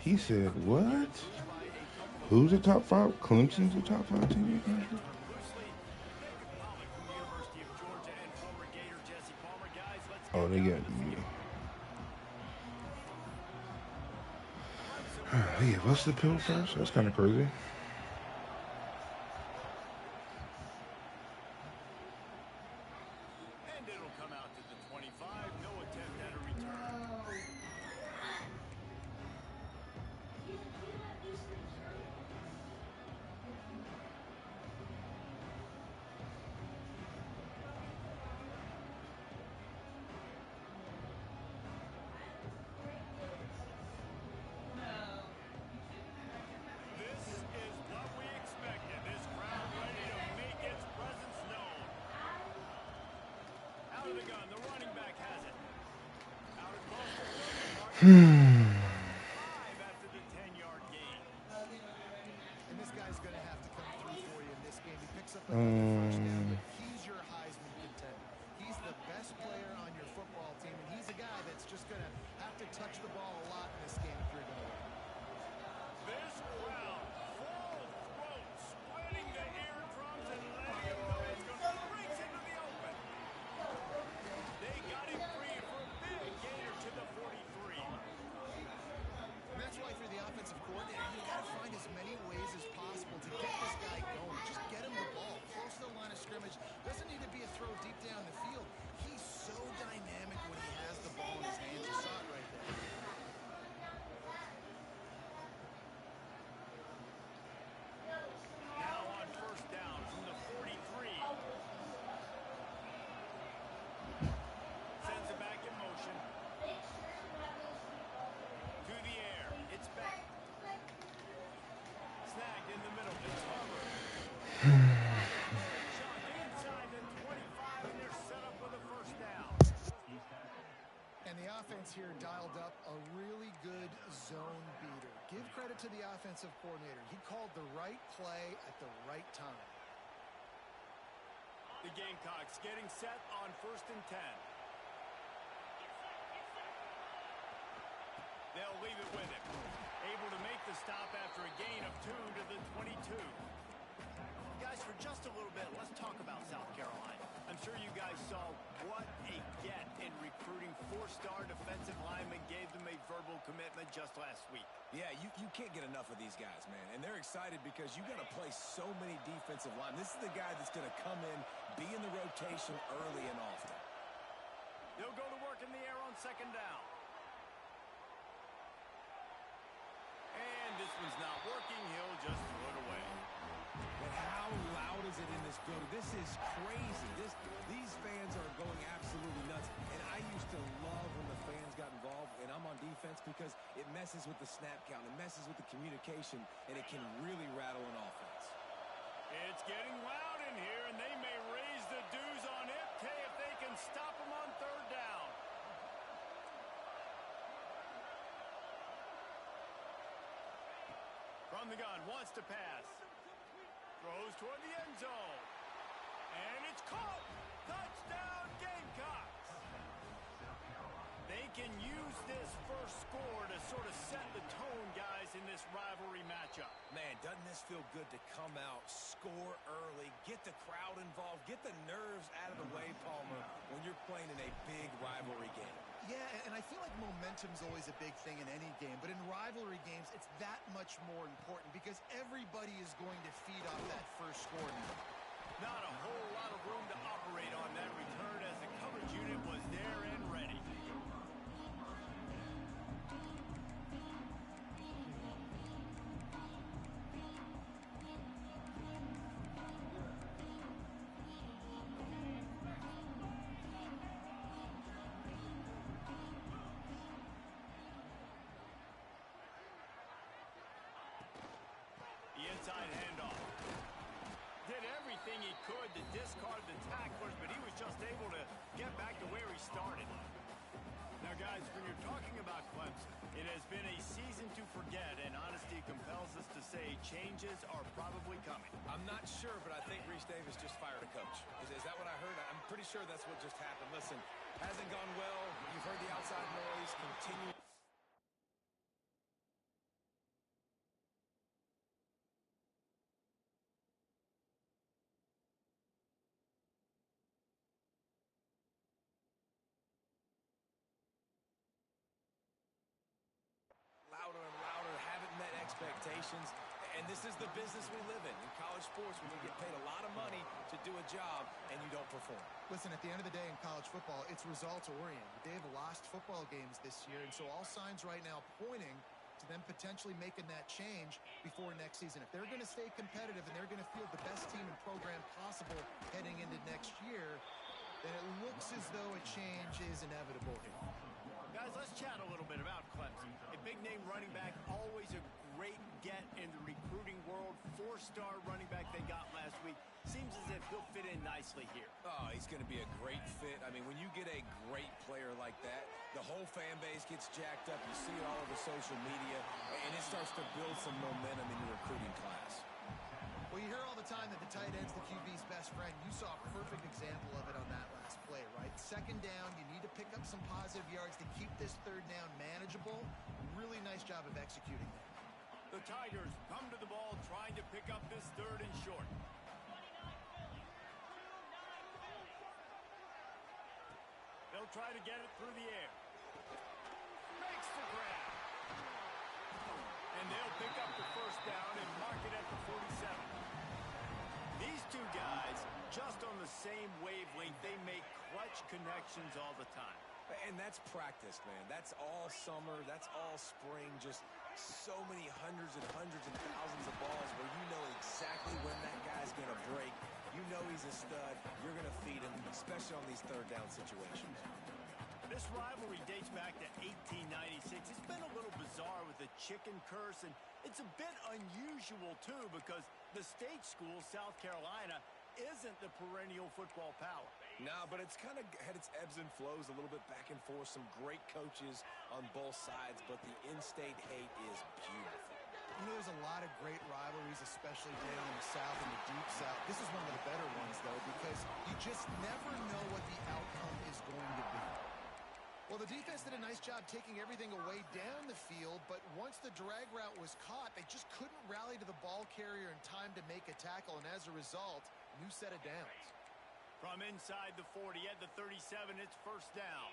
He said, what? Who's the top five? Clemson's the top five team in the country? Oh, they got me. They gave us the pill first? That's kind of crazy. Here dialed up a really good zone beater. Give credit to the offensive coordinator. He called the right play at the right time. The Gamecocks getting set on 1st and 10. They'll leave it with him. Able to make the stop after a gain of 2 to the 22. Guys, for just a little bit, let's talk about South Carolina. I'm sure you guys saw what a get in recruiting. 4-star defensive linemen gave them a verbal commitment just last week. Yeah, you can't get enough of these guys, man. And they're excited because you got to play so many defensive linemen. This is the guy that's going to come in, be in the rotation early and often. They'll go to work in the air on 2nd down. And this one's not working. He'll just throw it away. But how loud is it in this building? This is crazy. These fans are going absolutely nuts. And I used to love when the fans got involved, and I'm on defense because it messes with the snap count. It messes with the communication, and it can really rattle an offense. It's getting loud in here, and they may raise the dues on Ipke if they can stop him on 3rd down. From the gun, wants to pass. Throws toward the end zone. And it's caught. Touchdown, Gamecocks. They can use this first score to sort of set the tone, guys, in this rivalry matchup. Man, doesn't this feel good to come out, score early, get the crowd involved, get the nerves out of the way, Palmer, when you're playing in a big rivalry game. Yeah, and I feel like momentum's always a big thing in any game, but in rivalry games, it's that much more important because everybody is going to feed off that first score now. Not a whole lot of room to operate on that return as the coverage unit was there and ready. Inside handoff. Did everything he could to discard the tacklers, but he was just able to get back to where he started. Now, guys, when you're talking about Clemson, it has been a season to forget, and honesty compels us to say changes are probably coming. I'm not sure, but I think Reese Davis just fired a coach. Is that what I heard? I'm pretty sure that's what just happened. Listen, hasn't gone well. You've heard the outside noise. Continue. expectations. And this is the business we live in college sports, where you get paid a lot of money to do a job and you don't perform. Listen, at the end of the day in college football, it's results-oriented. They've lost football games this year, and so all signs right now pointing to them potentially making that change before next season. If they're going to stay competitive and they're going to field the best team and program possible heading into next year, then it looks as though a change is inevitable here. Guys, let's chat a little bit about Clemson. A big-name running back, always a great get in the recruiting world. 4-star running back they got last week. Seems as if he'll fit in nicely here. Oh, he's going to be a great fit. I mean, when you get a great player like that, the whole fan base gets jacked up. You see it all over social media, and it starts to build some momentum in your recruiting class. Well, you hear all the time that the tight end's the QB's best friend. You saw a perfect example of it on that last play, right? Second down, you need to pick up some positive yards to keep this third down manageable. Really nice job of executing there. The Tigers come to the ball trying to pick up this third and short. They'll try to get it through the air. Makes the grab. And they'll pick up the first down and mark it at the 47. These two guys, just on the same wavelength, they make clutch connections all the time. And that's practice, man. That's all summer. That's all spring. Just so many hundreds and thousands of balls where you know exactly when that guy's going to break. You know he's a stud. You're going to feed him, especially on these third down situations. This rivalry dates back to 1896. It's been a little bizarre with the chicken curse, and it's a bit unusual, too, because the state school, South Carolina, isn't the perennial football power. No, but it's kind of had its ebbs and flows, a little bit back and forth, some great coaches on both sides, but the in-state hate is beautiful. You know, there's a lot of great rivalries, especially down in the South and the Deep South. This is one of the better ones, though, because you just never know what the outcome is going to be. Well, the defense did a nice job taking everything away down the field, but once the drag route was caught, they just couldn't rally to the ball carrier in time to make a tackle, and as a result, new set of downs. From inside the 40 at the 37, it's first down.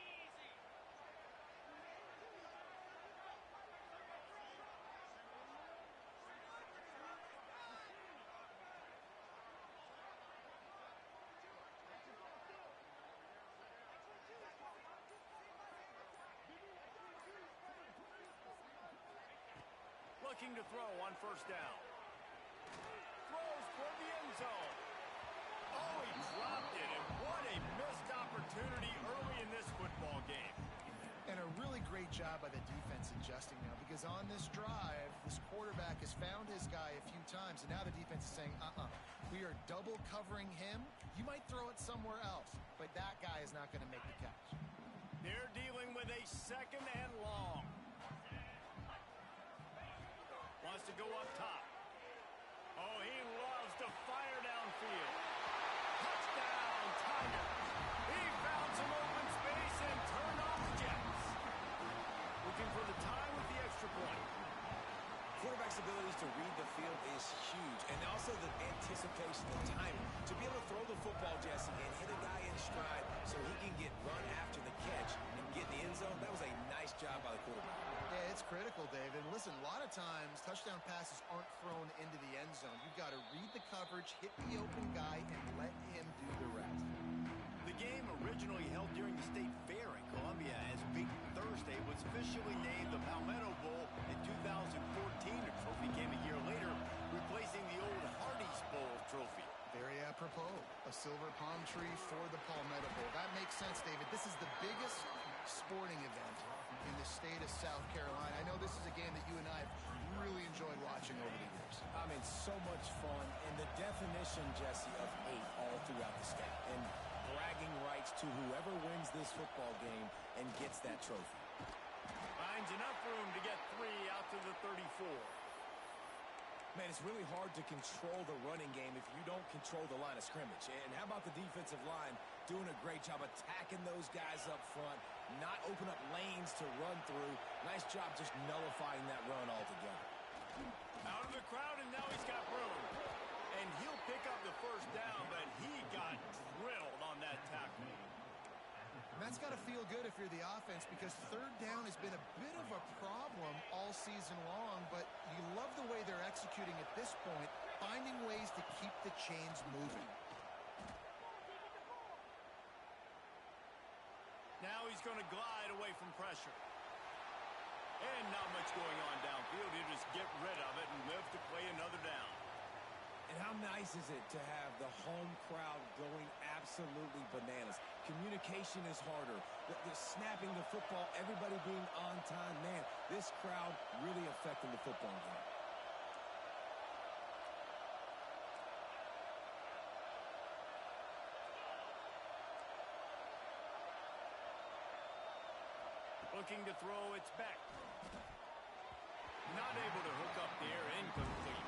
Looking to throw on first down. Throws toward the end zone. Oh, he dropped it, and what a missed opportunity early in this football game. And a really great job by the defense adjusting now, because on this drive, this quarterback has found his guy a few times, and now the defense is saying, we are double covering him. You might throw it somewhere else, but that guy is not going to make the catch. They're dealing with a second and long. Wants to go up top. Oh, he loves to fire downfield. Touchdown, Tiger. He found some open space and turned on the Jets. Looking for the tie with the extra point. Quarterback's abilities to read the field is huge, and also the anticipation, the timing. To be able to throw the football, Jesse, and hit a guy in stride so he can get run after the catch and get in the end zone, that was a nice job by the quarterback. Yeah, it's critical, David. Listen, a lot of times, touchdown passes aren't thrown into the end zone. You've got to read the coverage, hit the open guy, and let him do the rest. The game, originally held during the State Fair in Columbia as Big Thursday, was officially named the Palmetto Bowl in 2014. The trophy came a year later, replacing the old Hardee's Bowl trophy. Very apropos, a silver palm tree for the Palmetto Bowl. That makes sense, David. This is the biggest sporting event in the state of South Carolina. I know this is a game that you and I have really enjoyed watching over the years. I mean, so much fun, and the definition, Jesse, of hate all throughout the state, and bragging rights to whoever wins this football game and gets that trophy. Finds enough room to get 3 out to the 34. Man, it's really hard to control the running game if you don't control the line of scrimmage. And how about the defensive line doing a great job attacking those guys up front, not open up lanes to run through. Nice job just nullifying that run altogether. Out of the crowd, and now he's got room. And he'll pick up the first down, but he got drilled on that tackle. And that's got to feel good if you're the offense, because third down has been a bit of a problem all season long, but You love the way they're executing at this point, finding ways to keep the chains moving. Now he's going to glide away from pressure. And not much going on downfield. He'll just get rid of it and live to play another down. And how nice is it to have the home crowd going absolutely bananas? Communication is harder. The snapping the football, everybody being on time. Man, this crowd really affecting the football game. Looking to throw, it's back. Not able to hook up there, incomplete.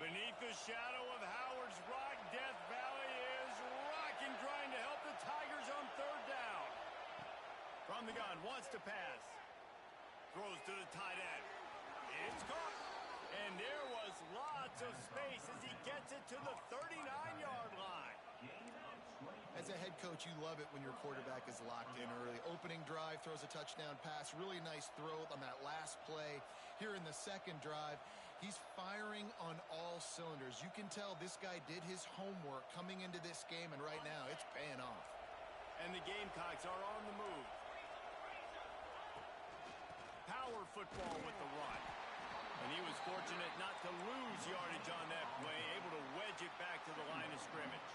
Beneath the shadow of Howard's rock, Death Valley is rocking, trying to help the Tigers on third down. From the gun, wants to pass. Throws to the tight end. It's caught. And there was lots of space as he gets it to the 39-yard line. As a head coach, you love it when your quarterback is locked in early. Opening drive, throws a touchdown pass. Really nice throw on that last play. Here in the second drive, he's firing on all cylinders. You can tell this guy did his homework coming into this game, and right now it's paying off. And the Gamecocks are on the move. Power football with the run. And he was fortunate not to lose yardage on that play, able to wedge it back to the line of scrimmage.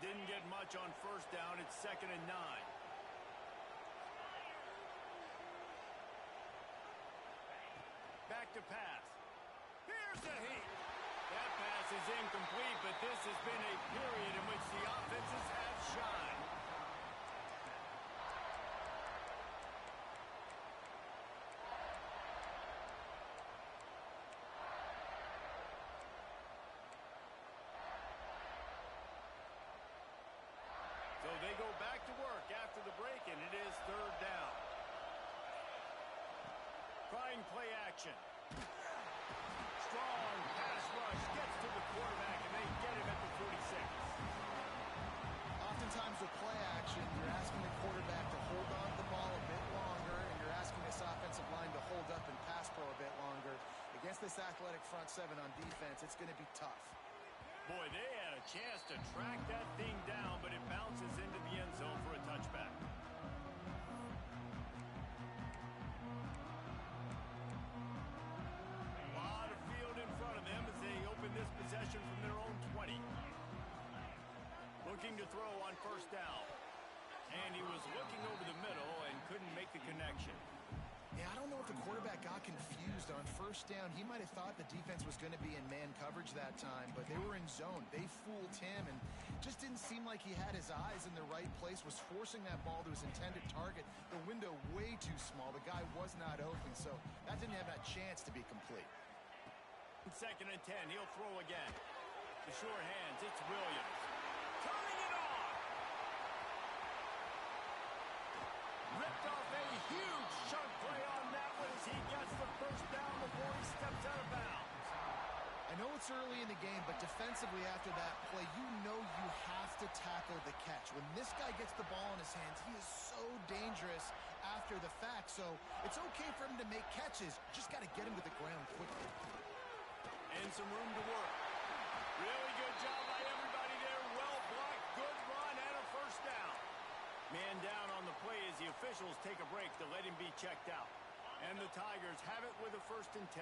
Didn't get much on first down. It's 2nd and 9. Back to pass. Here's a hit. That pass is incomplete, but this has been a period in which the offenses have shined. So they go back to work after the break, and it is third down. Trying play action. Strong pass rush gets to the quarterback, and they get him at the 46. Oftentimes with play action, you're asking the quarterback to hold on to the ball a bit longer, and you're asking this offensive line to hold up and pass pro a bit longer. Against this athletic front seven on defense, it's going to be tough. Boy, they had a chance to track that thing down, but it bounces into the end zone for a touchback. A lot of field in front of them as they open this possession from their own 20. Looking to throw on first down. And he was looking over the middle and couldn't make the connection. Yeah, I don't know if the quarterback got confused on first down. He might have thought the defense was going to be in man coverage that time, but they were in zone. They fooled him and just didn't seem like he had his eyes in the right place, was forcing that ball to his intended target. The window way too small. The guy was not open, so that didn't have that chance to be complete. 2nd and 10, he'll throw again. The sure hands, it's Williams. Turning it on! Ripped off a huge chunk play on that one as he gets the first down before he steps out of bounds. I know it's early in the game, but defensively after that play, you know you have to tackle the catch. When this guy gets the ball in his hands, he is so dangerous after the fact. So it's okay for him to make catches. Just got to get him to the ground quickly. And some room to work. Really good job by everybody there. Well blocked, good run, and a first down. Man down on the play as the officials take a break to let him be checked out. And the Tigers have it with a 1st and 10.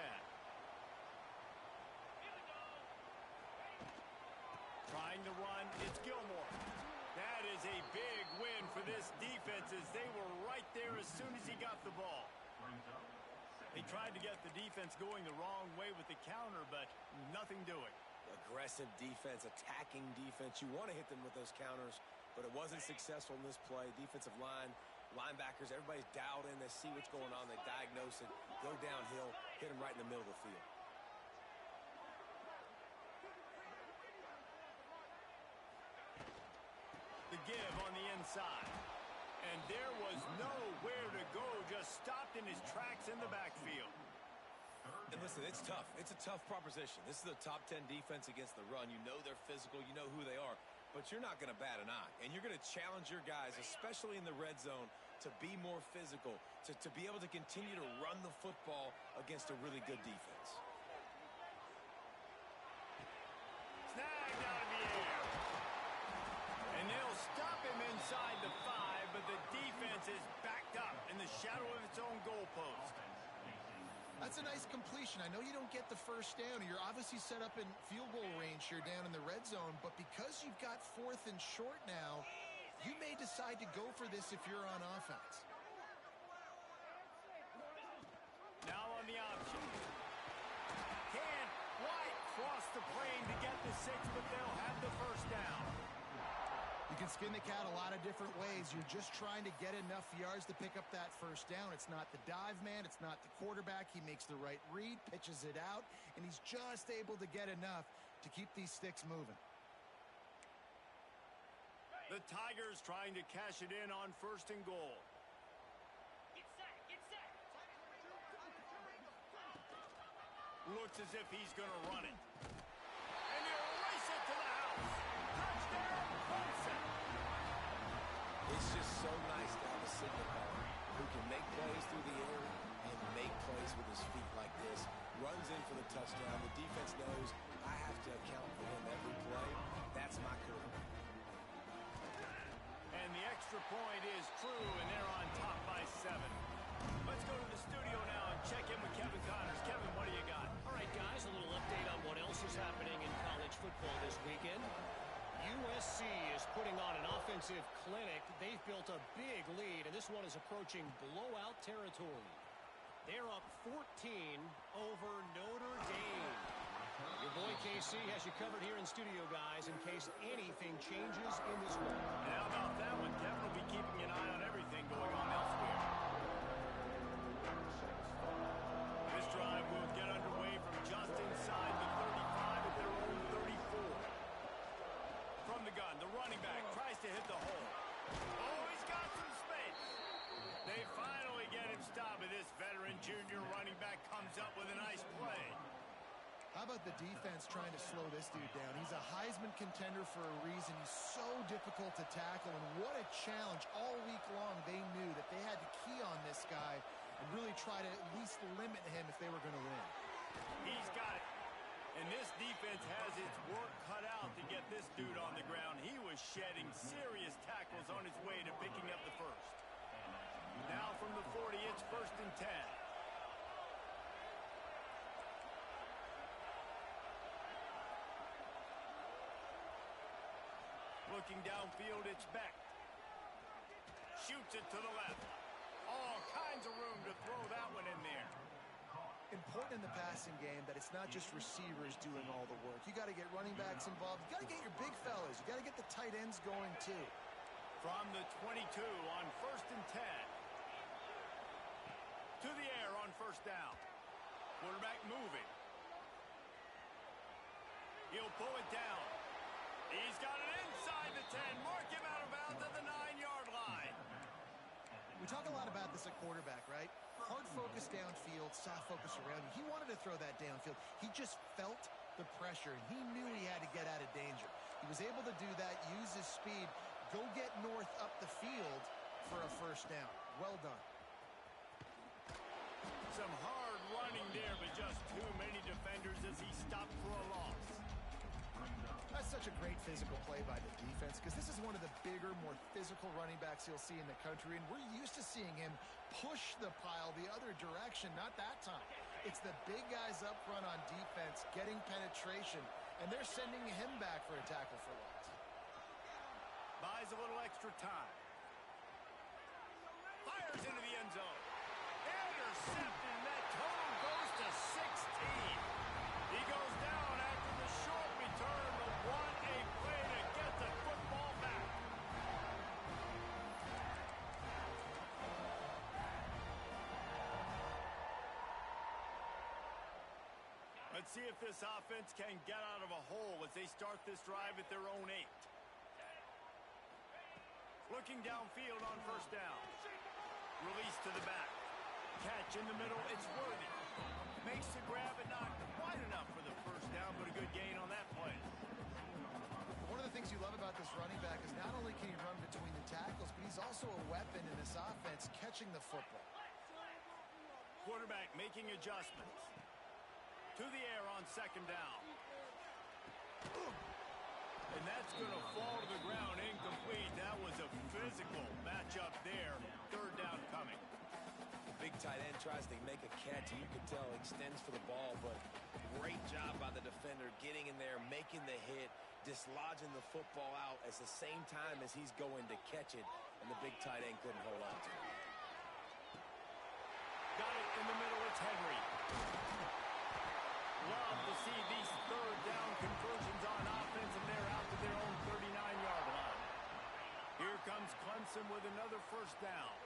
Trying to run, it's Gilmore. That is a big win for this defense as they were right there as soon as he got the ball. They tried to get the defense going the wrong way with the counter, but nothing doing. Aggressive defense, attacking defense. You want to hit them with those counters. but it wasn't successful in this play. Defensive line, linebackers, everybody's dialed in. They see what's going on. They diagnose it, go downhill, hit him right in the middle of the field. The give on the inside. And there was nowhere to go, just stopped in his tracks in the backfield. And listen, it's tough. It's a tough proposition. This is a top 10 defense against the run. You know they're physical. You know who they are. But you're not going to bat an eye. And you're going to challenge your guys, especially in the red zone, to be more physical, to be able to continue to run the football against a really good defense. Snagged out of the air. And they'll stop him inside the 5, but the defense is backed up in the shadow of its own goalpost. That's a nice completion. I know you don't get the first down. You're obviously set up in field goal range here down in the red zone, but because you've got 4th and short now, you may decide to go for this if you're on offense. Now on the option. Can White cross the plane to get the 6, but they'll have the first down. You can skin the cat a lot of different ways. You're just trying to get enough yards to pick up that first down. It's not the dive man. It's not the quarterback. He makes the right read, pitches it out, and he's just able to get enough to keep these sticks moving. The Tigers trying to cash it in on 1st and goal. Get set, get set. Looks as if he's going to run it. And he'll race it to the house. Touchdown, Clemson. It's just so nice to have a signal caller who can make plays through the air and make plays with his feet like this. Runs in for the touchdown. The defense knows I have to account for him every play. That's my quarterback. And the extra point is true, and they're on top by 7. Let's go to the studio now and check in with Kevin Connors. Kevin, what do you got? All right, guys, a little update on what else is happening in college football this weekend. USC is putting on an offensive clinic. They've built a big lead, and this one is approaching blowout territory. They're up 14 over Notre Dame. Your boy KC has you covered here in studio, guys, in case anything changes in this one. And how about that one? Kevin will be keeping an eye on everything going on elsewhere. This drive will get underway from just inside the 35 at their own 34. From the gun, the running back tries to hit the hole. Oh, he's got some space. They finally get him stopped, and this veteran junior running back comes up with a nice play. How about the defense trying to slow this dude down? He's a Heisman contender for a reason. He's so difficult to tackle, and what a challenge. All week long, they knew that they had to key on this guy and really try to at least limit him if they were going to win. He's got it. And this defense has its work cut out to get this dude on the ground. He was shedding serious tackles on his way to picking up the first. Now from the 40, it's 1st and 10. Looking downfield, it's Beck. Shoots it to the left. All kinds of room to throw that one in there. Important in the passing game that it's not just receivers doing all the work. You got to get running backs involved. You got to get your big fellas. You got to get the tight ends going too. From the 22 on 1st and 10. To the air on 1st down. Quarterback moving. He'll pull it down. He's got it inside the 10. Mark him out of bounds at the 9-yard line. We talk a lot about this at quarterback, right? Hard focus downfield, soft focus around you. He wanted to throw that downfield. He just felt the pressure, and he knew he had to get out of danger. He was able to do that, use his speed, go get north up the field for a first down. Well done. Some hard running there, but just too many defenders as he stopped for a loss. That's such a great physical play by the defense because this is one of the bigger, more physical running backs you'll see in the country, and we're used to seeing him push the pile the other direction. Not that time. It's the big guys up front on defense getting penetration, and they're sending him back for a tackle for loss. Buys a little extra time. Fires into the end zone. Intercepted, and that total goes to 16. He goes down after the short return, but what a play to get the football back. Let's see if this offense can get out of a hole as they start this drive at their own 8. Looking downfield on first down. Release to the back. Catch in the middle. It's Worthy. Makes the grab and not quite enough for the first down, but a good gain on that play. One of the things you love about this running back is not only can he run between the tackles, but he's also a weapon in this offense catching the football. Quarterback making adjustments. To the air on second down. And that's going to fall to the ground incomplete. That was a physical matchup there. Third down coming. Big tight end tries to make a catch, and you can tell extends for the ball, but great job by the defender getting in there, making the hit, dislodging the football out at the same time as he's going to catch it, and the big tight end couldn't hold on to it. Got it in the middle. It's Henry. Love to see these third down conversions on offense, and they're out to their own 39-yard line. Here comes Clemson with another first down.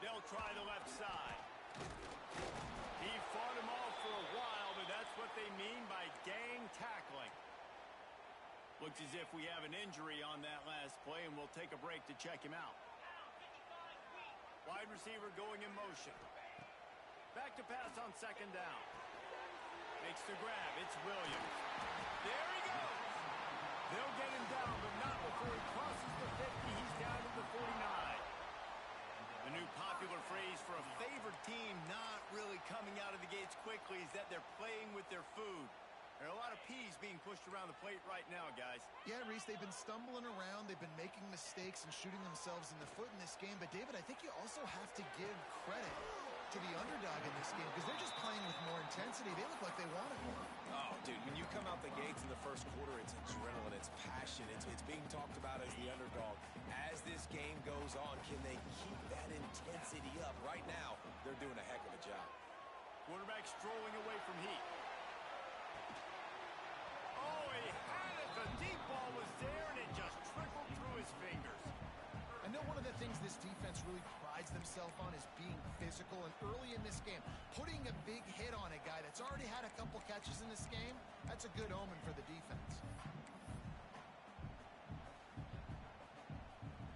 They'll try the left side. He fought him off for a while, but that's what they mean by gang tackling. Looks as if we have an injury on that last play, and we'll take a break to check him out. Wide receiver going in motion. Back to pass on second down. Makes the grab. It's Williams. There he goes. They'll get him down, but not before he crosses the 50. He's down at the 49. The new popular phrase for a favored team not really coming out of the gates quickly is that they're playing with their food. There are a lot of peas being pushed around the plate right now, guys. Yeah, Reese, they've been stumbling around. They've been making mistakes and shooting themselves in the foot in this game. But, David, I think you also have to give credit to the underdog in this game because they're just playing with more intensity. They look like they want it more. Oh, dude, when you come out the gates in the first quarter, it's adrenaline, it's passion, it's being talked about as the underdog. As this game goes on, can they keep that intensity up? Right now, they're doing a heck of a job. Quarterback strolling away from Heat. Oh, he had it. The deep ball was there, and it just trickled through his fingers. I know one of the things this defense really prides themselves on is being physical, and early in this game, putting a big hit on a guy that's already had a couple catches in this game, that's a good omen for the defense.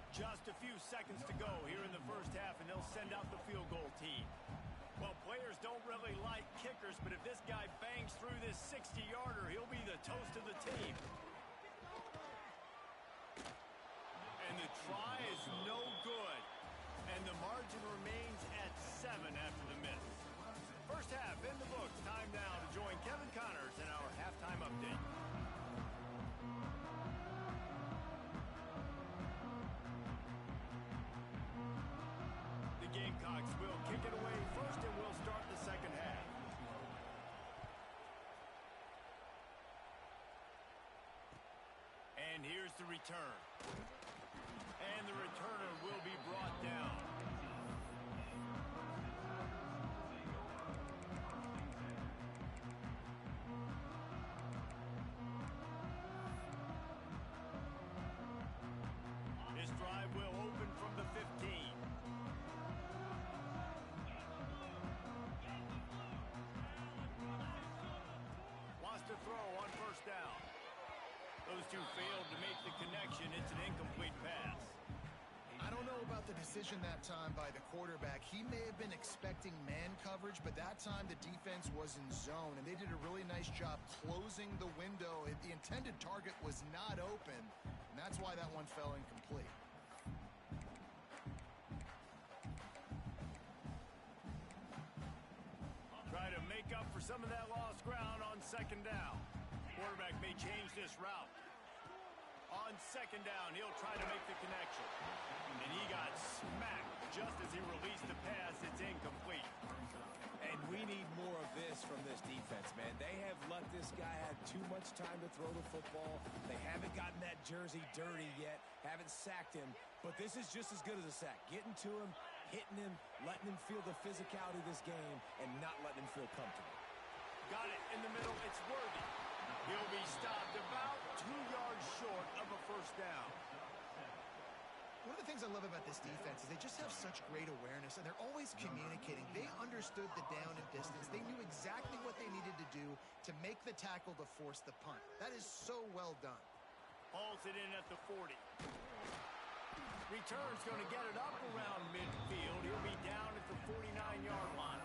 Just a few seconds to go here in the first half, and they'll send out the field goal team. Well, players don't really like kickers, but if this guy bangs through this 60-yarder, he'll be the toast of the team. And the try is no good. And the margin remains at 7 after the miss. First half in the books. Time now to join Kevin Connors in our halftime update. The Gamecocks will kick it away first, and we'll start the second half. And here's the return. And the returner will be brought down. This drive will open from the 15. Wants to throw on first down. Those two failed to make the connection. It's an incomplete pass. I don't know about the decision that time by the quarterback. He may have been expecting man coverage, but that time the defense was in zone, and they did a really nice job closing the window. The intended target was not open, and that's why that one fell incomplete. Try to make up for some of that lost ground on second down. Quarterback may change this route. On second down, he'll try to make the connection. And he got smacked just as he released the pass. It's incomplete. And we need more of this from this defense, man. They have let this guy have too much time to throw the football. They haven't gotten that jersey dirty yet, haven't sacked him. But this is just as good as a sack. Getting to him, hitting him, letting him feel the physicality of this game, and not letting him feel comfortable. Got it in the middle. It's Worthy. He'll be stopped about 2 yards short of a first down. One of the things I love about this defense is they just have such great awareness, and they're always communicating. They understood the down and distance. They knew exactly what they needed to do to make the tackle to force the punt. That is so well done. Hauls it in at the 40. Return's going to get it up around midfield. He'll be down at the 49-yard line.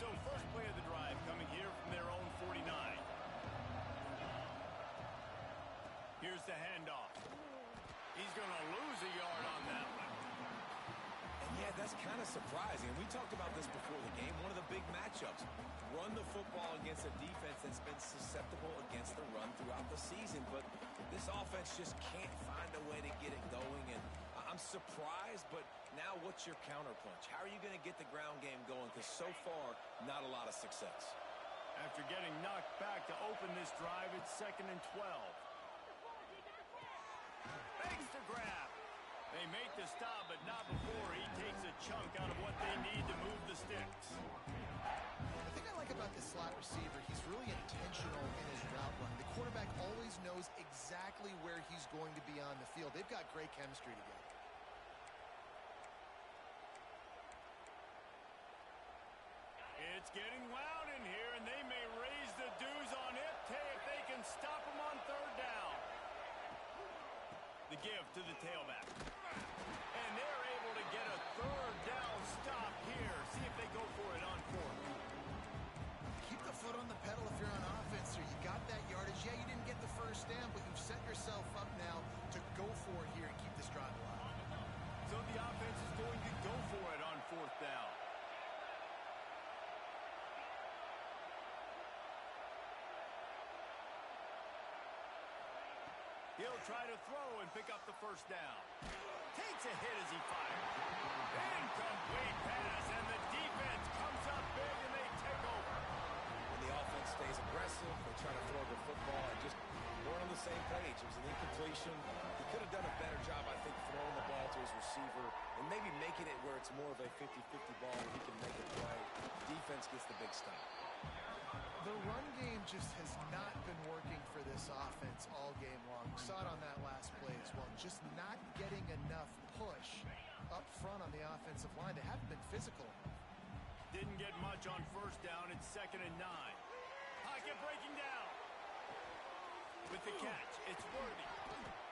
So first play of the drive coming here from their own 49. Here's the handoff. He's going to lose a yard on that one. And yeah, that's kind of surprising. We talked about this before the game. One of the big matchups. Run the football against a defense that's been susceptible against the run throughout the season. But this offense just can't find a way to get it going. And I'm surprised, but now what's your counterpunch? How are you going to get the ground game going? Because so far, not a lot of success. After getting knocked back to open this drive, it's 2nd and 12. Fakes to grab. They make the stop, but not before he takes a chunk out of what they need to move the sticks. The thing I like about this slot receiver, he's really intentional in his route run. The quarterback always knows exactly where he's going to be on the field. They've got great chemistry together. It's getting loud in here, and they may raise the dues on it if they can stop him on 3rd down. The give to the tailback. And they're able to get a 3rd down stop here. See if they go for it on 4th. Keep the foot on the pedal if you're on offense here. You got that yardage. Yeah, you didn't get the 1st down, but you've set yourself up now to go for it here and keep this drive alive. So the offense is going to go for it on 4th down. He'll try to throw and pick up the 1st down. Takes a hit as he fires. Incomplete pass, and the defense comes up big, and they take over. When the offense stays aggressive, they try to throw the football and just weren't on the same page. It was an incompletion. He could have done a better job, I think, throwing the ball to his receiver and maybe making it where it's more of a 50-50 ball where he can make a play. Defense gets the big stop. The run game just has not been working for this offense all game long. We saw it on that last play as well. Just not getting enough push up front on the offensive line. They haven't been physical enough. Didn't get much on 1st down. It's 2nd and 9. Pocket breaking down. With the catch, it's Worthy.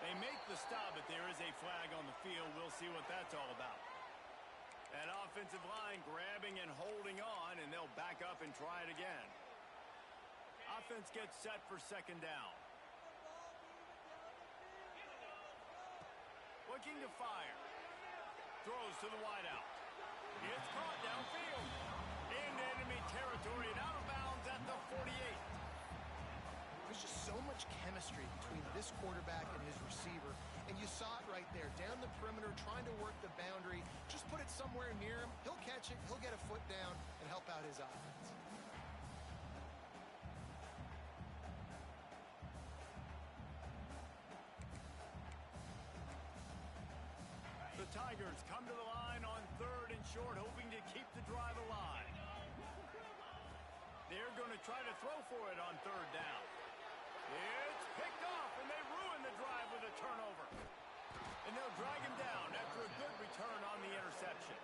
They make the stop, but there is a flag on the field. We'll see what that's all about. That offensive line grabbing and holding on, and they'll back up and try it again. Offense gets set for 2nd down. Looking to fire. Throws to the wideout. It's caught downfield. Into enemy territory and out of bounds at the 48. There's just so much chemistry between this quarterback and his receiver. And you saw it right there. Down the perimeter, trying to work the boundary. Just put it somewhere near him. He'll catch it. He'll get a foot down and help out his offense. The Tigers come to the line on 3rd and short, hoping to keep the drive alive. They're going to try to throw for it on 3rd down. It's picked off, and they ruin the drive with a turnover. And they'll drag him down after a good return on the interception.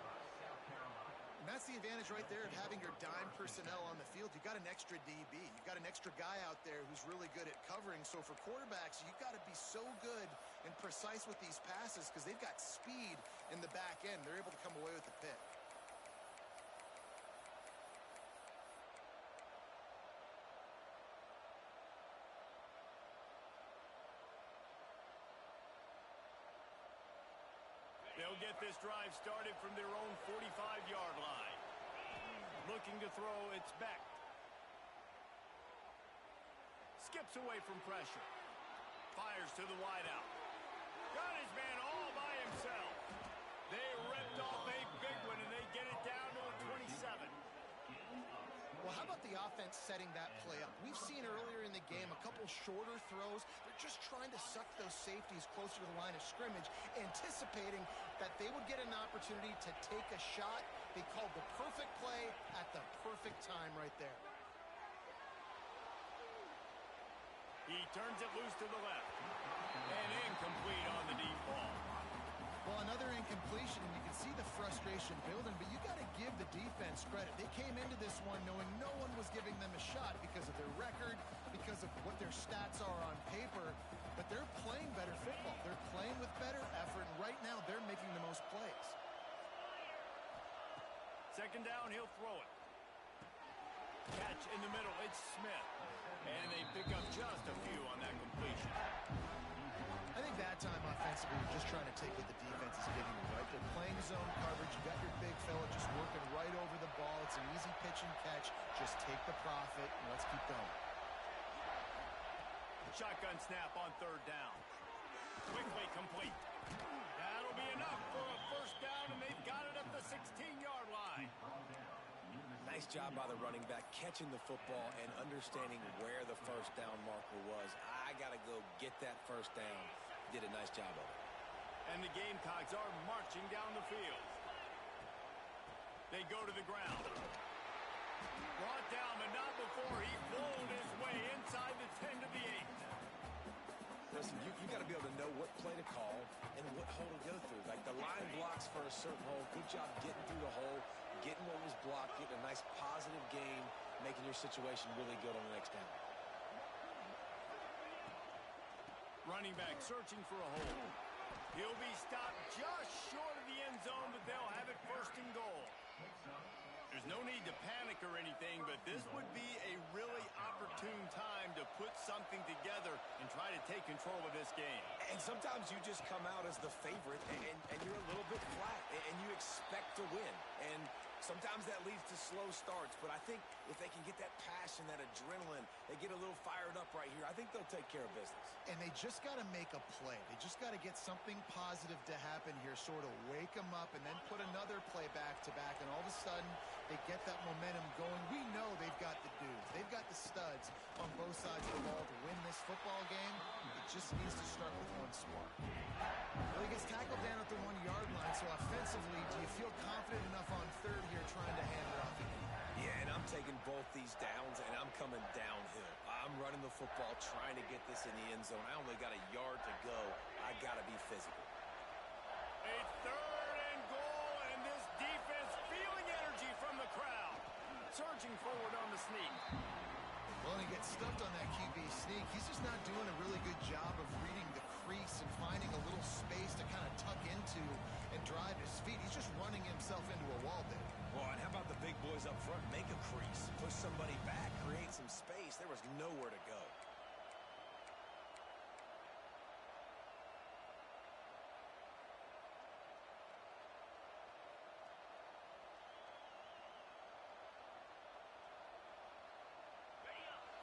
And that's the advantage right there of having your dime personnel on the field. You've got an extra DB. You've got an extra guy out there who's really good at covering. So for quarterbacks, you've got to be so good and precise with these passes because they've got speed in the back end. They're able to come away with the pick. They'll get this drive started from their own 45-yard line. Looking to throw, it's Beck. Skips away from pressure. Fires to the wideout. Got his man all by himself. They ripped off a big one, and they get it down to a 27. Well, how about the the offense setting that play up. We've seen earlier in the game a couple shorter throws. They're just trying to suck those safeties closer to the line of scrimmage, anticipating that they would get an opportunity to take a shot. They called the perfect play at the perfect time right there. He turns it loose to the left. And incomplete on the deep ball. Well, another incompletion, and you can see the frustration building, but you got to give the defense credit. They came into this one knowing no one was giving them a shot because of their record, because of what their stats are on paper, but they're playing better football. They're playing with better effort, and right now they're making the most plays. Second down, he'll throw it. Catch in the middle, it's Smith. And they pick up just a few on that completion. I think that time offensively, you're just trying to take what the defense is giving you, right? They're playing zone coverage. You got your big fella just working right over the ball. It's an easy pitch and catch. Just take the profit, and let's keep going. Shotgun snap on third down. Quickly complete. That'll be enough for a first down, and they've got it at the 16-yard line. Nice job by the running back, catching the football and understanding where the first down marker was. I got to go get that first down. Did a nice job of it. And the Gamecocks are marching down the field. They go to the ground. Brought down, but not before he pulled his way inside the 10 to the 8. Listen, you got to be able to know what play to call and what hole to go through. Like the line blocks for a certain hole. Good job getting through the hole, getting what was blocked, getting a nice positive gain, making your situation really good on the next down. Running back searching for a hole. He'll be stopped just short of the end zone, but they'll have it first and goal. There's no need to panic or anything, but this would be a really opportune time to put something together and try to take control of this game. And sometimes you just come out as the favorite, and you're a little bit flat, and you expect to win. And sometimes that leads to slow starts, but I think if they can get that passion, that adrenaline, they get a little fired up right here, I think they'll take care of business. And they just got to make a play. They just got to get something positive to happen here, sort of wake them up, and then put another play back-to-back, and all of a sudden they get that momentum going. We know they've got the dudes. They've got the studs on both sides of the ball to win this football game. It just needs to start with one spark. Well, he gets tackled down at the 1-yard line, so offensively, do you feel confident enough on third here trying to hand it off again? Yeah, and I'm taking both these downs, and I'm coming downhill. I'm running the football, trying to get this in the end zone. I only got a yard to go. I got to be physical. A third and goal, and this defense feeling energy from the crowd. Surging forward on the sneak. Well, he gets stuffed on that QB sneak. He's just not doing a really good job of reading the crease and finding a little space to kind of tuck into and drive his feet. He's just running himself into a wall there. Well, and how about the big boys up front? Make a crease, push somebody back, create some space. There was nowhere to go.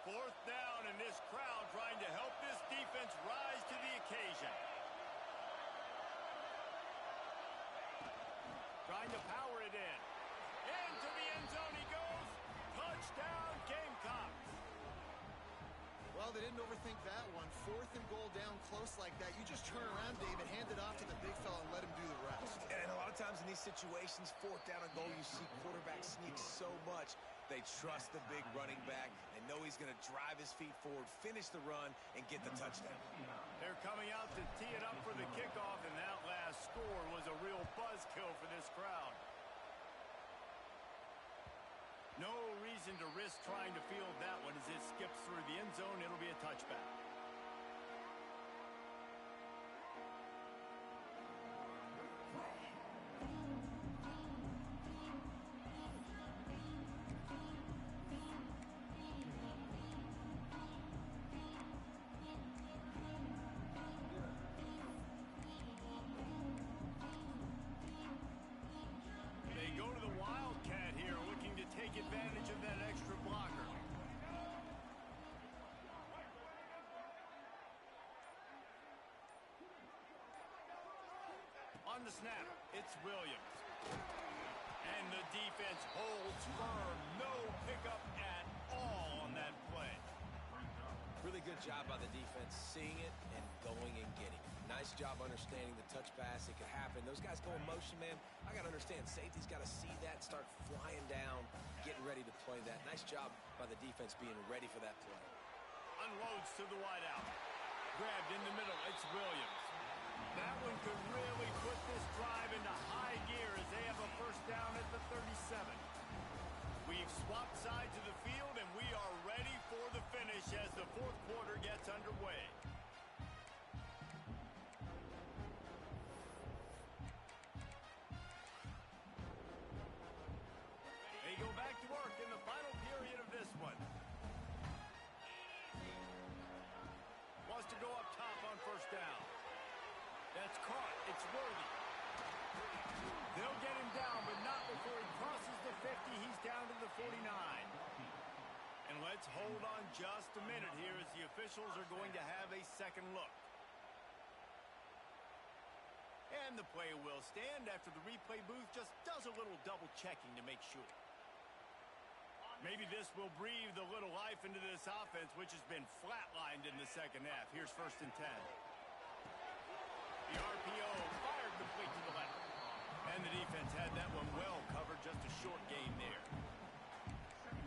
Fourth down, and this crowd trying to help this defense rise to the occasion. Trying to power it in. Into the end zone he goes. Touchdown, Gamecocks. Well, they didn't overthink that one. Fourth and goal down close like that. You just turn around, David, hand it off to the big fella and let him do the rest. And a lot of times in these situations, fourth down and goal, you see quarterback sneak so much. They trust the big running back. They know he's going to drive his feet forward, finish the run, and get the touchdown. They're coming out to tee it up for the kickoff, and that last score was a real buzzkill for this crowd. No reason to risk trying to field that one as it skips through the end zone. It'll be a touchback. They go to the Wildcat here, looking to take advantage of that extra blocker. On the snap, it's Williams. And the defense holds firm. No pickup at all on that play. Really good job by the defense, seeing it and going and getting it. Nice job understanding the touch pass. It could happen. Those guys go in motion, man. I got to understand, safety's got to see that, start flying down, getting ready to play that. Nice job by the defense being ready for that play. Unloads to the wideout. Grabbed in the middle. It's Williams. That one could really put this drive into high gear as they have a first down at the 37. We've swapped sides of the field, and we are ready for the finish as the fourth quarter gets underway. They go back to work in the final period of this one. Wants to go up top on first down. That's caught. It's Worthy. They'll get him down, but not before he crosses the 50. He's down to the 49. And let's hold on just a minute here as the officials are going to have a second look. And the play will stand after the replay booth just does a little double checking to make sure. Maybe this will breathe a little life into this offense, which has been flatlined in the second half. Here's 1st and 10. The RPO fired complete to the left. And the defense had that one well covered, just a short gain there.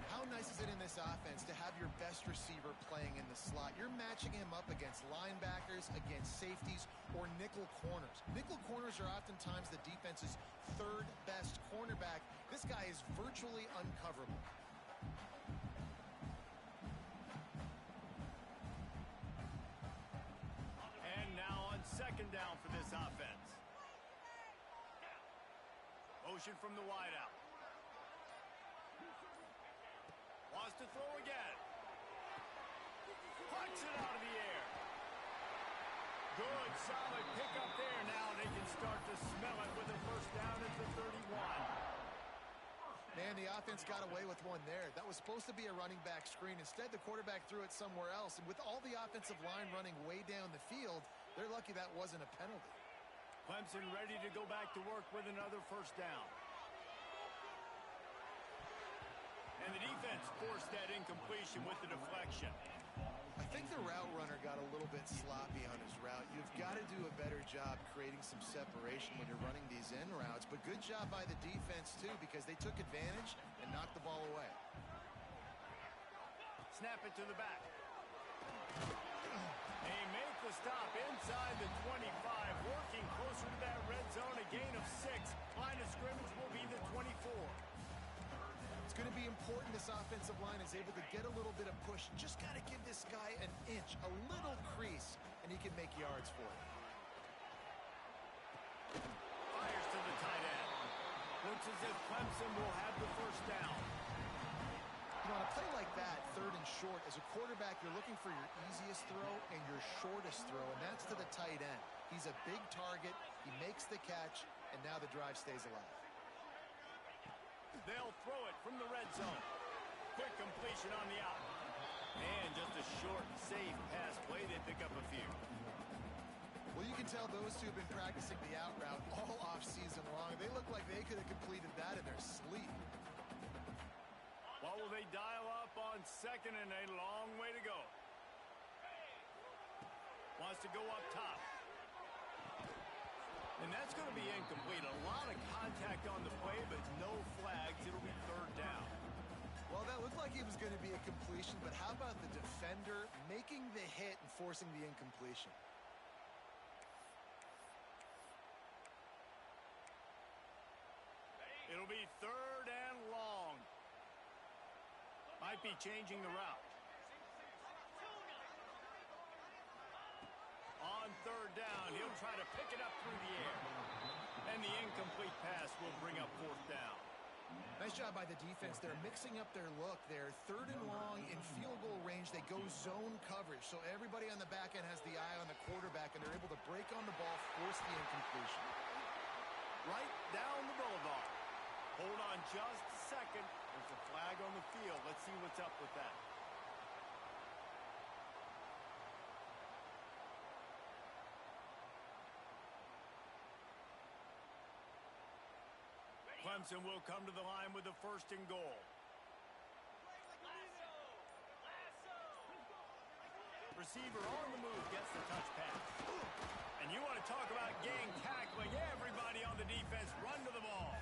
How nice is it in this offense to have your best receiver playing in the slot? You're matching him up against linebackers, against safeties, or nickel corners. Nickel corners are oftentimes the defense's third best cornerback. This guy is virtually uncoverable. And now on second down for this offense. Motion from the wideout. Wants to throw again. Punch it out of the air. Good, solid pickup there. Now they can start to smell it with a first down at the 31. Man, the offense got away with one there. That was supposed to be a running back screen. Instead, the quarterback threw it somewhere else. And with all the offensive line running way down the field, they're lucky that wasn't a penalty. Clemson ready to go back to work with another first down. And the defense forced that incompletion with the deflection. I think the route runner got a little bit sloppy on his route. You've got to do a better job creating some separation when you're running these in routes. But good job by the defense, too, because they took advantage and knocked the ball away. Snap it to the back. They make the stop inside the 25, working closer to that red zone, a gain of 6. Line of scrimmage will be the 24. It's going to be important this offensive line is able to get a little bit of push. Just got to give this guy an inch, a little crease, and he can make yards for it. Fires to the tight end. Looks as if Clemson will have the first down. You know, on a play like that, third and short, as a quarterback, you're looking for your easiest throw and your shortest throw, and that's to the tight end. He's a big target. He makes the catch, and now the drive stays alive. They'll throw it from the red zone. Quick completion on the out. And just a short, safe pass play. They pick up a few. Well, you can tell those two have been practicing the out route all off-season long. They look like they could have completed that in their sleep. What will they dial up on second and a long way to go? Wants to go up top. And that's going to be incomplete. A lot of contact on the play, but no flags. It'll be third down. Well, that looked like it was going to be a completion, but how about the defender making the hit and forcing the incompletion? It'll be third and long. Might be changing the route. On third down, he'll try to pick it up through the air. And the incomplete pass will bring up fourth down. Nice job by the defense. They're mixing up their look. They're third and long in field goal range. They go zone coverage, so everybody on the back end has the eye on the quarterback, and they're able to break on the ball, force the incompletion. Right down the boulevard. Hold on just a second. There's a flag on the field. Let's see what's up with that. Clemson will come to the line with a first and goal. Receiver on the move gets the touch pass. And you want to talk about gang tackling. Everybody on the defense run to the ball.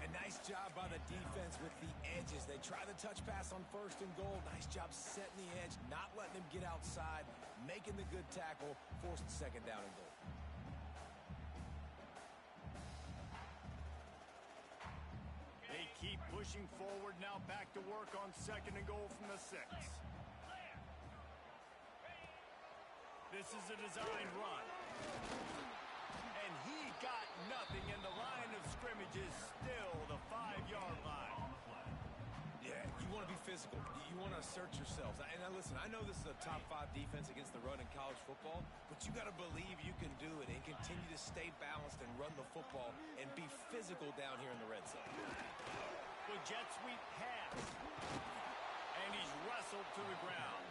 A nice job by the defense with the edges. They try the touch pass on 1st and goal. Nice job setting the edge, not letting them get outside, making the good tackle, forcing 2nd down and goal. They keep pushing forward now, back to work on 2nd and goal from the 6. This is a designed run. And he got nothing, and the line of scrimmage is still the 5-yard line. Yeah, you want to be physical. You want to assert yourselves. And now listen, I know this is a top 5 defense against the run in college football, but you got to believe you can do it and continue to stay balanced and run the football and be physical down here in the red zone. The jet sweep pass. And he's wrestled to the ground.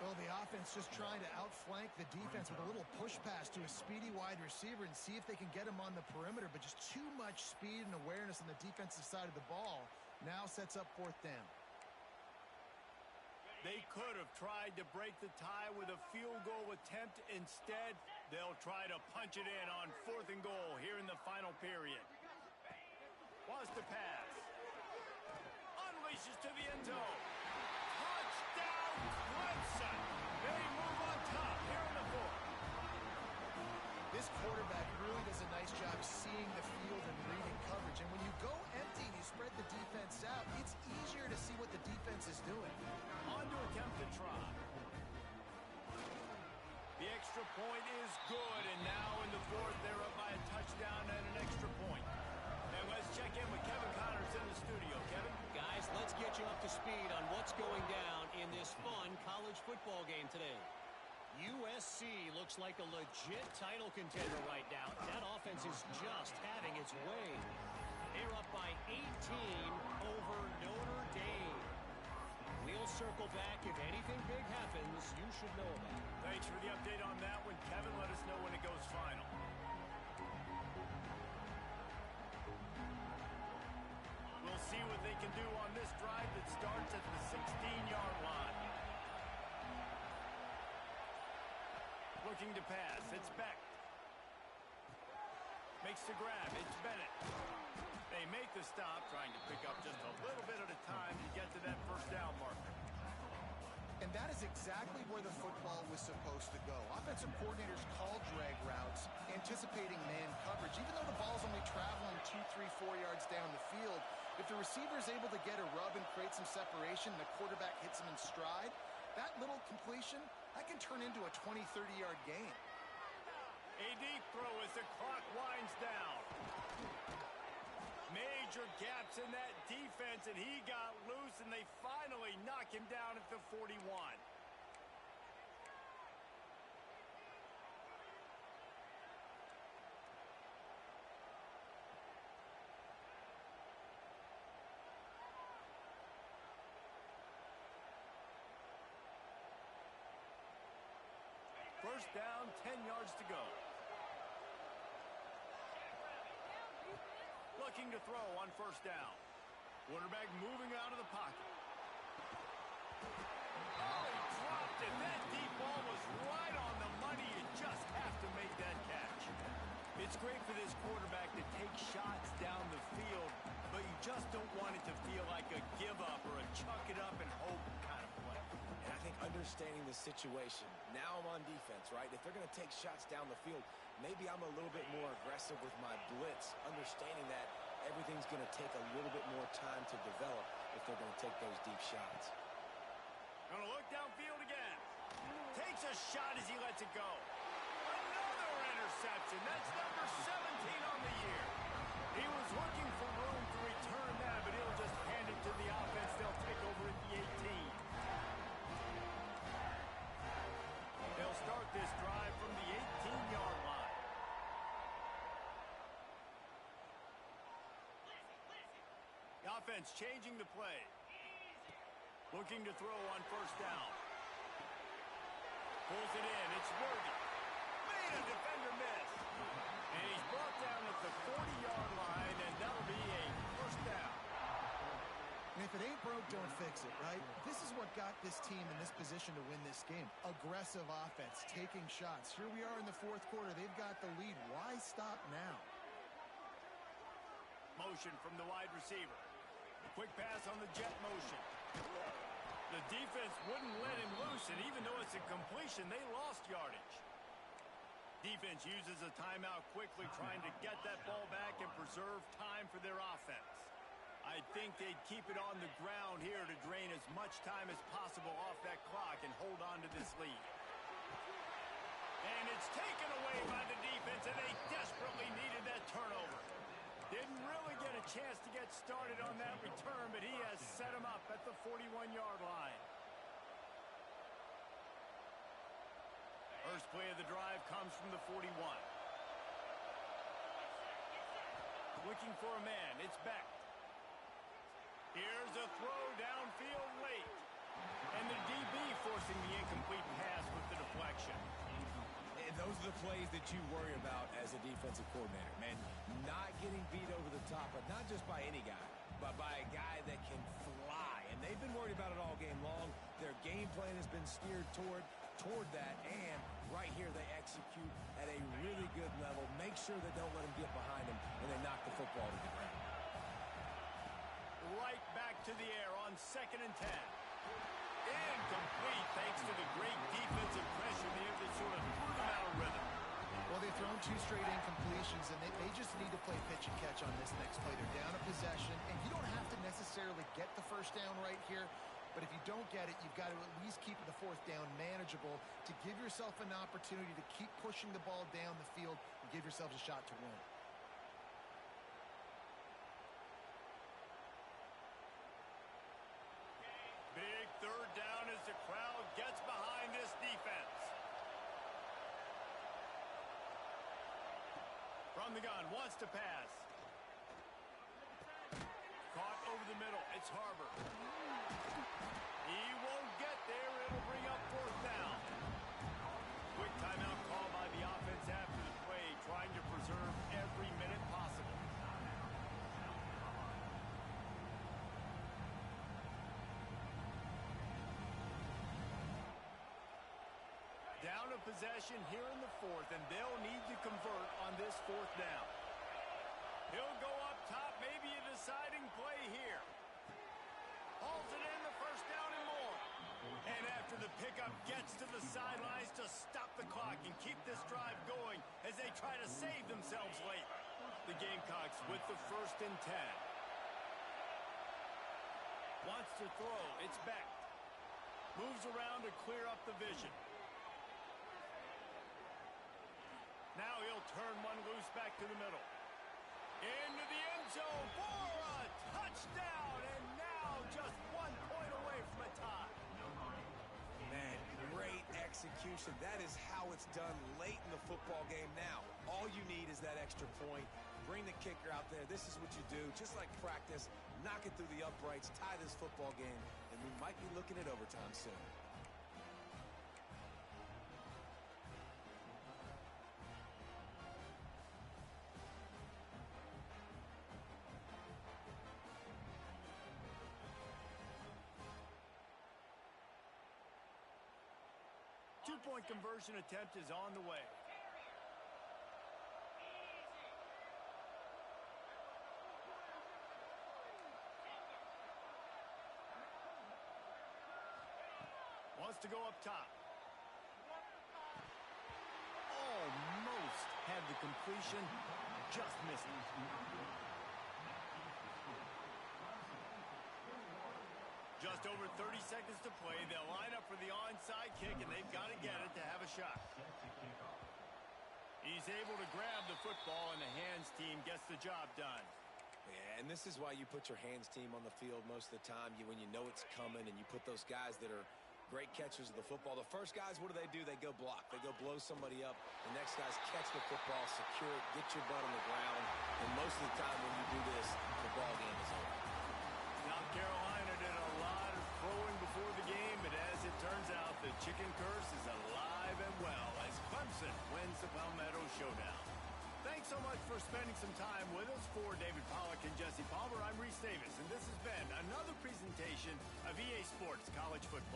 Well, the offense just trying to outflank the defense with a little push pass to a speedy wide receiver and see if they can get him on the perimeter, but just too much speed and awareness on the defensive side of the ball. Now sets up 4th down. They could have tried to break the tie with a field goal attempt. Instead, they'll try to punch it in on 4th and goal here in the final period. Wants to pass. Unleashes to the end zone. Touchdown, Clemson. They move on top here in the 4th. This quarterback really does a nice job seeing the field and reading coverage. And when you go empty and you spread the defense out, it's easier to see what the defense is doing. On to attempt to try. The extra point is good, and now in the 4th, they're up by a touchdown and an extra point. And let's check in with Kevin Connors in the studio. Kevin? Guys, let's get you up to speed on what's going down in this fun college football game today. USC looks like a legit title contender right now. That offense is just having its way. They're up by 18 over Notre Dame. We'll circle back. If anything big happens, you should know about it. Thanks for the update on that one, Kevin. Let us know when it goes final. We'll see what they can do on this drive that starts at the 16-yard line. Looking to pass. It's Beck. Makes the grab. It's Bennett. They make the stop, trying to pick up just a little bit at a time to get to that 1st down marker. And that is exactly where the football was supposed to go. Offensive coordinators call drag routes, anticipating man coverage. Even though the ball's only traveling 2, 3, 4 yards down the field, if the receiver is able to get a rub and create some separation and the quarterback hits him in stride, that little completion, that can turn into a 20, 30-yard gain. A deep throw as the clock winds down. Major gaps in that defense, and he got loose, and they finally knock him down at the 41. First down, 10 yards to go. Looking to throw on 1st down. Quarterback moving out of the pocket. Oh, he dropped it. That deep ball was right on the money. You just have to make that catch. It's great for this quarterback to take shots down the field, but you just don't want it to feel like a give up or a chuck it up and hope kind of play. And I think understanding the situation, now I'm on defense, right? If they're going to take shots down the field, maybe I'm a little bit more aggressive with my blitz, understanding that everything's going to take a little bit more time to develop if they're going to take those deep shots. Going to look downfield again. Takes a shot as he lets it go. Another interception. That's number 17 on the year. He was looking for room to return that, but he'll just hand it to the offense. They'll take over at the 18. They'll start this drive from the 18-yard line. The offense changing the play. Looking to throw on 1st down. Pulls it in. It's Worthy. Made a defender miss. And he's brought down at the 40-yard line, and that'll be a 1st down. And if it ain't broke don't fix it, right? This is what got this team in this position to win this game. Aggressive offense, taking shots. Here we are in the fourth quarter. They've got the lead. Why stop now? Motion from the wide receiver. Quick pass on the jet motion. The defense wouldn't let him loose, and even though it's a completion, they lost yardage. Defense uses a timeout quickly, trying to get that ball back and preserve time for their offense. I think they'd keep it on the ground here to drain as much time as possible off that clock and hold on to this lead. And it's taken away by the defense, and they desperately needed that turnover. Didn't really get a chance to get started on that return, but he has set him up at the 41-yard line. First play of the drive comes from the 41. Looking for a man. It's Beck. Here's a throw downfield late. And the DB forcing the incomplete pass with the deflection. And those are the plays that you worry about as a defensive coordinator, man. Not getting beat over the top, but not just by any guy, but by a guy that can fly. And they've been worried about it all game long. Their game plan has been steered toward that, and right here they execute at a really good level. Make sure they don't let them get behind them, and they knock the football to the ground. Right back to the air on 2nd and 10. Incomplete thanks to the great defensive pressure there that sort of threw them out of rhythm. Well, they've thrown 2 straight incompletions, and they just need to play pitch and catch on this next play. They're down a possession, and you don't have to necessarily get the first down right here, but if you don't get it, you've got to at least keep the 4th down manageable to give yourself an opportunity to keep pushing the ball down the field and give yourselves a shot to win. Big 3rd down as the crowd gets behind this defense. From the gun, wants to pass. Caught over the middle. It's Harbor. He won't get there. It'll bring up 4th down. Quick timeout call by the offense after the play, trying to preserve every minute possible. Down a possession here in the 4th, and they'll need to convert on this 4th down. He'll go up top, maybe a deciding play here. Hauls it in, the 1st down and more. And after the pickup, gets to the sidelines to stop the clock and keep this drive going as they try to save themselves late. The Gamecocks with the 1st and 10. Wants to throw, it's Beck. Moves around to clear up the vision. Now he'll turn one loose back to the middle. Into the end zone for a touchdown, and now just 1 point away from a tie. Man, great execution. That is how it's done late in the football game now. All you need is that extra point. Bring the kicker out there. This is what you do. Just like practice, knock it through the uprights, tie this football game, and we might be looking at overtime soon. Two-point conversion attempt is on the way. Wants to go up top. Almost had the completion, just missed it. Just over 30 seconds to play. They'll line up for the onside kick, and they've got to get it to have a shot. He's able to grab the football, and the hands team gets the job done. Yeah, and this is why you put your hands team on the field most of the time. When you know it's coming, and you put those guys that are great catchers of the football. The first guys, what do? They go block. They go blow somebody up. The next guys catch the football, secure it, get your butt on the ground. And most of the time when you do this, the ball game is over. South Carolina did a lot of throwing before the game, but as it turns out, the chicken curse is alive and well as Clemson wins the Palmetto Showdown. Thanks so much for spending some time with us. For David Pollack and Jesse Palmer, I'm Reese Davis, and this has been another presentation presentation of EA Sports College Football.